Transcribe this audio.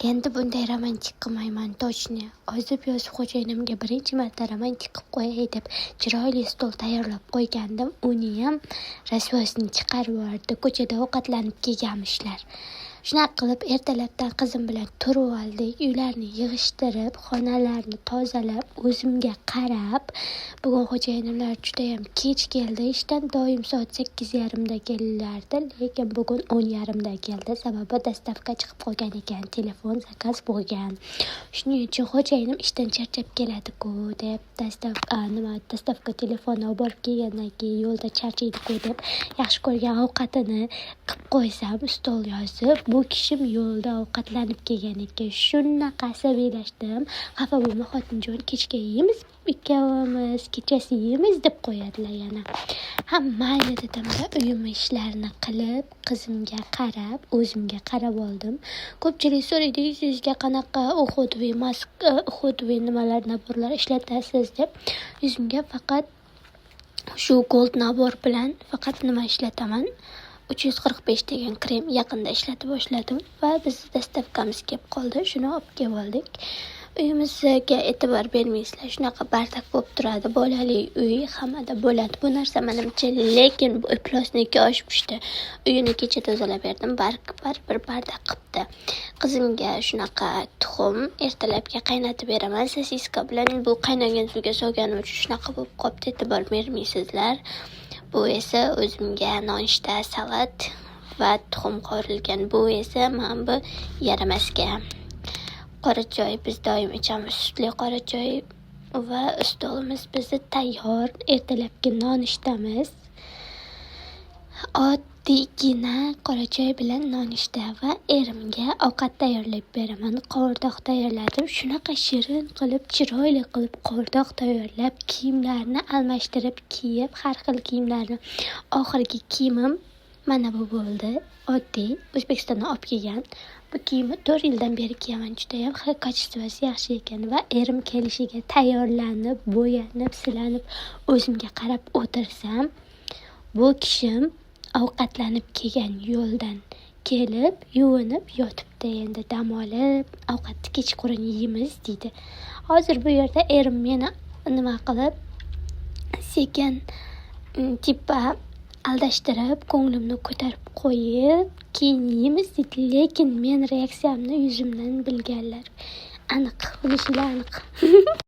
Endi bunday romantik qilmayman точно. Ozib yozib xo'jayinimga birinchi marta romantik qilib qo'yay deb chiroyli stol tayyorlab qo'ygandim. Uniyam rasvosini chiqarib yubordi. Ko'chada ovqatlanib kelganmishlar. Shunaqa qilib ertalabdan qizim bilan turib oldik. Uylarni yig'ishtirib, xonalarni tozalab, o'zimga qarab. Bugun xo'jayinimlar judayam kech keldi. Ishdan doim soat 8:30da kelirlardi, lekin bugun 10:30da keldi. Sababi dastavka chiqib qolgan ekan, telefon zakaz bo'lgan. Shuning uchun xo'jayinim ishdan charchab keladi-ku deb dastavka telefonni olib borib kelgandan keyin yo'lda charchaydi-ku deb yaxshi ko'rgan ovqatini qilib qo'ysam, stol yozib, bu kishim yo'lda ovqatlanib kelgan ekan. Shunaqa asabiylashdim. Xafa bo'lma xotinjon, kechga yeymiz, ikkovimiz kechasi yeymiz deb qo'yadilar yana. Ha, mayli dedim-da, uyim ishlarini qilib, qizimga qarab, o'zimga qarab oldim. Ko'pchilik so'raydi, yuzingizga qanaqa uxudviy nimalar, naborlar ishlatasiz deb. Yuzimga faqat shu gold nabor bilan faqat nima ishlataman? 345 degan krem yaqinda ishlatib boshladim va bizni dastavkamiz kelib qoldi. Shuni olib kelib oldik. Uyimizga e'tibor bermaysizlar. Shunaqa bardak bo'lib turadi. Bolali uy hammada bo'ladi bu narsa menimcha, lekin bu iflosniki oshibdi. Uyini kecha tozalab berdim, baribir bardak qilibdi. Qizimga shunaqa tuxum ertalabga qaynatib beraman. Sosiska bilan bu qaynagan suvga solganim uchun shunaqa bo'lib qolibdi, e'tibor bermaysizlar. Bu esa o'zimga nonushta, salat va tuxum qovurilgan. Bu esa men bu yaramasga. Qora choy biz doim ichamiz, sutli qora choy va stolimiz bizni tayyor. Ertalabki nonushtamiz oddiygina qora choy bilan nonushta va erimga ovqat tayyorlab beraman. Qovurdoq tayyorladim. Shunaqa shirin qilib, chiroyli qilib qovurdoq tayyorlab, kiyimlarni almashtirib kiyib, har xil kiyimlarni. Oxirgi kiyimim mana bu bo'ldi. Oddiy O'zbekistondan olib kelgan. Bu kiyimni 4 yildan beri kiyaman. Judayam kachestvasi yaxshi ekan va erim kelishiga tayyorlanib, bo'yanib, silanib o'zimga qarab o'tirsam, bu kishim ovqatlanib kelgan yo'ldan kelib, yuvinib yotibdi. Endi dam olib, ovqatni kechqurun yeymiz deydi. Hozir bu yerda erim meni nima qilib, sekin tipa aldashtirib, ko'nglimni ko'tarib qo'yib, keyin yeymiz dedi. Lekin men reaksiyamni yuzimdan bilganlar. Aniq, bilishlar aniq.